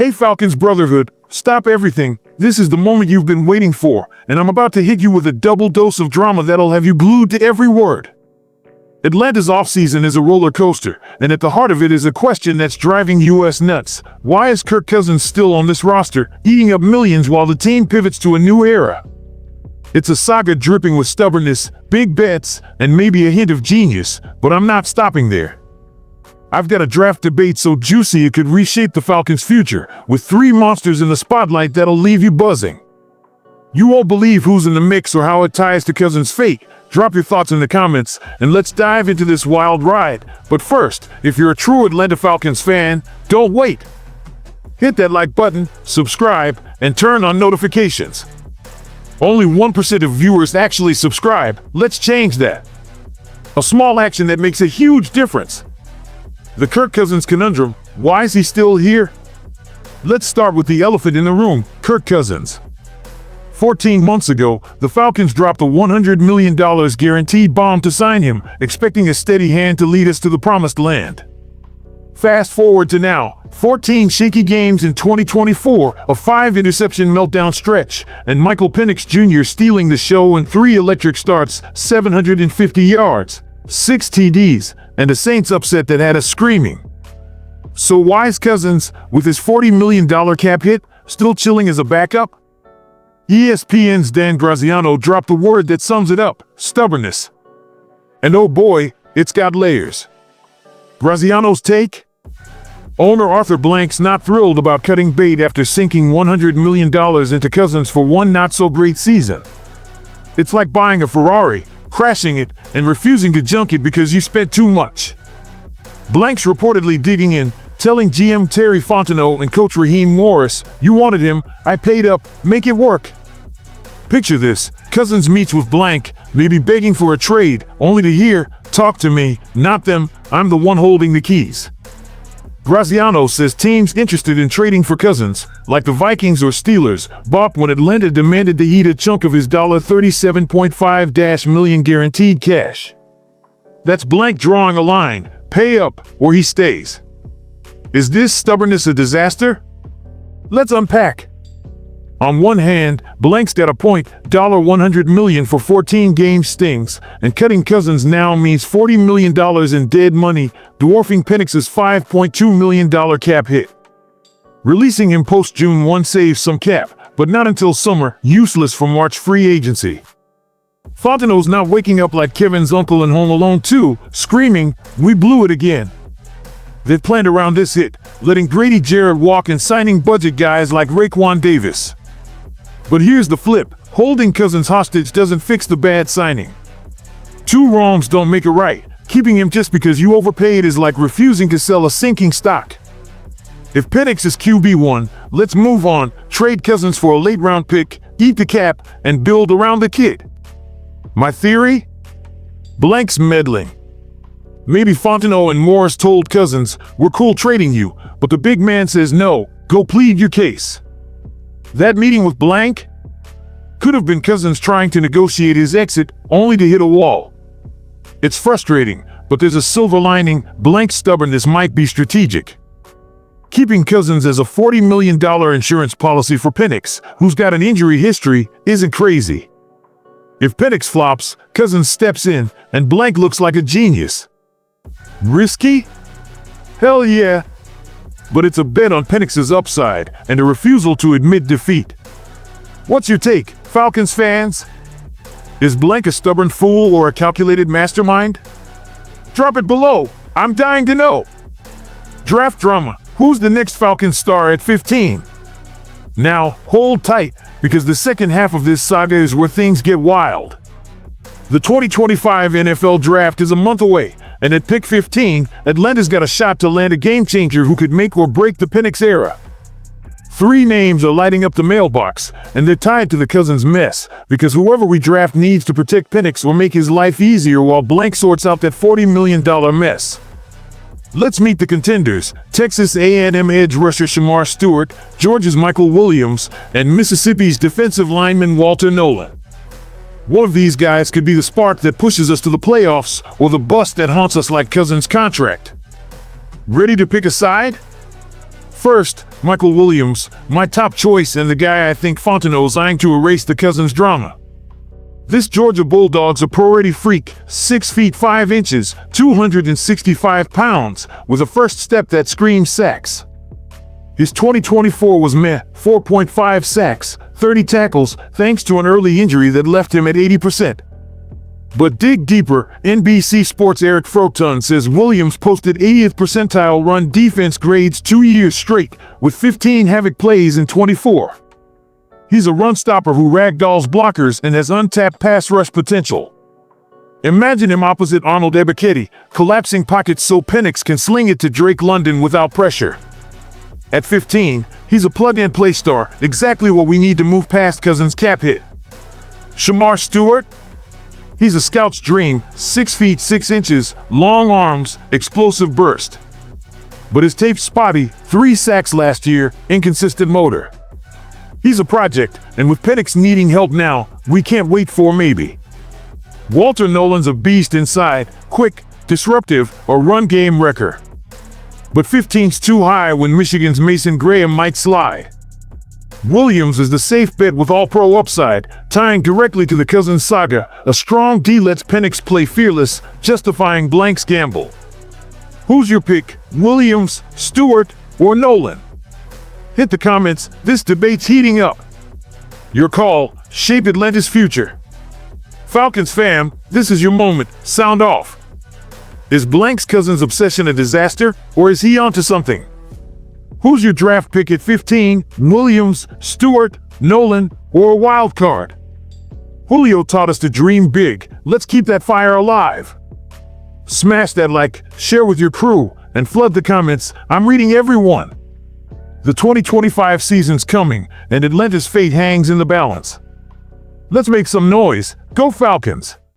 Hey Falcons Brotherhood, stop everything. This is the moment you've been waiting for, and I'm about to hit you with a double dose of drama that'll have you glued to every word. Atlanta's offseason is a roller coaster, and at the heart of it is a question that's driving US nuts. Why is Kirk Cousins still on this roster, eating up millions while the team pivots to a new era? It's a saga dripping with stubbornness, big bets, and maybe a hint of genius, but I'm not stopping there. I've got a draft debate so juicy it could reshape the Falcons' future, with three monsters in the spotlight that'll leave you buzzing. You won't believe who's in the mix or how it ties to Cousins' fate. Drop your thoughts in the comments, and let's dive into this wild ride. But first, if you're a true Atlanta Falcons fan, don't wait. Hit that like button, subscribe, and turn on notifications. Only 1% of viewers actually subscribe. Let's change that. A small action that makes a huge difference. The Kirk Cousins conundrum. Why is he still here? Let's start with the elephant in the room, Kirk Cousins. 14 months ago, the Falcons dropped a $100 million guaranteed bomb to sign him, expecting a steady hand to lead us to the promised land. Fast forward to now, 14 shaky games in 2024, a 5-interception meltdown stretch, and Michael Penix Jr. stealing the show in 3 electric starts, 750 yards, 6 TDs, and a Saints upset that had us screaming. So why is Cousins, with his $40 million cap hit, still chilling as a backup? ESPN's Dan Graziano dropped the word that sums it up: stubbornness. And oh boy, it's got layers. Graziano's take? Owner Arthur Blank's not thrilled about cutting bait after sinking $100 million into Cousins for one not-so-great season. It's like buying a Ferrari, crashing it, and refusing to junk it because you spent too much. Blank's reportedly digging in, telling GM Terry Fontenot and coach Raheem Morris, "You wanted him, I paid up, make it work." Picture this: Cousins meets with Blank, maybe begging for a trade, only to hear, "Talk to me, not them, I'm the one holding the keys." Graziano says teams interested in trading for Cousins, like the Vikings or Steelers, balked when Atlanta demanded to eat a chunk of his $37.5 million guaranteed cash. That's Blank drawing a line: pay up, or he stays. Is this stubbornness a disaster? Let's unpack. On one hand, Blank's got a point: $100 million for 14 games stings, and cutting Cousins now means $40 million in dead money, dwarfing Penix's $5.2 million cap hit. Releasing him post-June 1 saves some cap, but not until summer, useless for March free agency. Fontenot's now waking up like Kevin's uncle in Home Alone 2, screaming, "We blew it again." They've planned around this hit, letting Grady Jarrett walk and signing budget guys like Raekwon Davis. But here's the flip: holding Cousins hostage doesn't fix the bad signing. 2 wrongs don't make a right. Keeping him just because you overpaid is like refusing to sell a sinking stock. If Penix is QB1, let's move on, trade Cousins for a late-round pick, eat the cap, and build around the kid. My theory? Blank's meddling. Maybe Fontenot and Morris told Cousins, "We're cool trading you," but the big man says no, go plead your case. That meeting with Blank could have been Cousins trying to negotiate his exit, only to hit a wall. It's frustrating, but there's a silver lining: Blank's stubbornness might be strategic. Keeping Cousins as a $40 million insurance policy for Penix, who's got an injury history, isn't crazy. If Penix flops, Cousins steps in, and Blank looks like a genius. Risky? Hell yeah. But it's a bet on Penix's upside, and a refusal to admit defeat. What's your take, Falcons fans? Is Blank a stubborn fool or a calculated mastermind? Drop it below. I'm dying to know. Draft drama. Who's the next Falcons star at 15? Now, hold tight, because the second half of this saga is where things get wild. The 2025 NFL Draft is a month away, and at pick 15, Atlanta's got a shot to land a game-changer who could make or break the Penix era. 3 names are lighting up the mailbox, and they're tied to the Cousins mess, because whoever we draft needs to protect Penix or make his life easier while Blank sorts out that $40 million mess. Let's meet the contenders: Texas A&M edge rusher Shamar Stewart, Georgia's Michael Williams, and Mississippi's defensive lineman Walter Nolan. One of these guys could be the spark that pushes us to the playoffs, or the bust that haunts us like Cousins' contract. Ready to pick a side? First, Michael Williams, my top choice and the guy I think Fontenot's eyeing to erase the Cousins drama. This Georgia Bulldog's a pro-ready freak, 6 feet 5 inches, 265 pounds, with a first step that screams sacks. His 2024 was meh, 4.5 sacks, 30 tackles, thanks to an early injury that left him at 80%. But dig deeper, NBC Sports' Eric Froton says Williams posted 80th percentile run defense grades 2 years straight, with 15 havoc plays in 24. He's a run stopper who ragdolls blockers and has untapped pass rush potential. Imagine him opposite Arnold Ebiketie, collapsing pockets so Penix can sling it to Drake London without pressure. At 15, he's a plug-and-play star, exactly what we need to move past Cousins' cap hit. Shamar Stewart? He's a scout's dream, 6 feet 6 inches, long arms, explosive burst. But his tape's spotty, 3 sacks last year, inconsistent motor. He's a project, and with Penix needing help now, we can't wait for maybe. Walter Nolan's a beast inside, quick, disruptive, or run game wrecker. But 15's too high when Michigan's Mason Graham might slide. Williams is the safe bet with all-pro upside, tying directly to the Cousins saga. A strong D lets Penix play fearless, justifying Blank's gamble. Who's your pick, Williams, Stewart, or Nolan? Hit the comments, this debate's heating up. Your call, shape Atlanta's future. Falcons fam, this is your moment, sound off. Is Blank's Cousins obsession a disaster, or is he onto something? Who's your draft pick at 15, Williams, Stewart, Nolan, or a wild card? Julio taught us to dream big, let's keep that fire alive. Smash that like, share with your crew, and flood the comments, I'm reading every one. The 2025 season's coming, and Atlanta's fate hangs in the balance. Let's make some noise. Go Falcons!